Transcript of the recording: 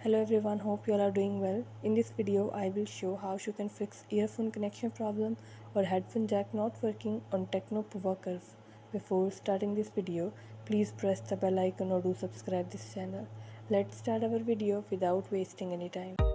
Hello everyone, hope you all are doing well. In this video, I will show how you can fix earphone connection problem or headphone jack not working on Tecno Pova curve. Before starting this video, please press the bell icon or do subscribe this channel. Let's start our video without wasting any time.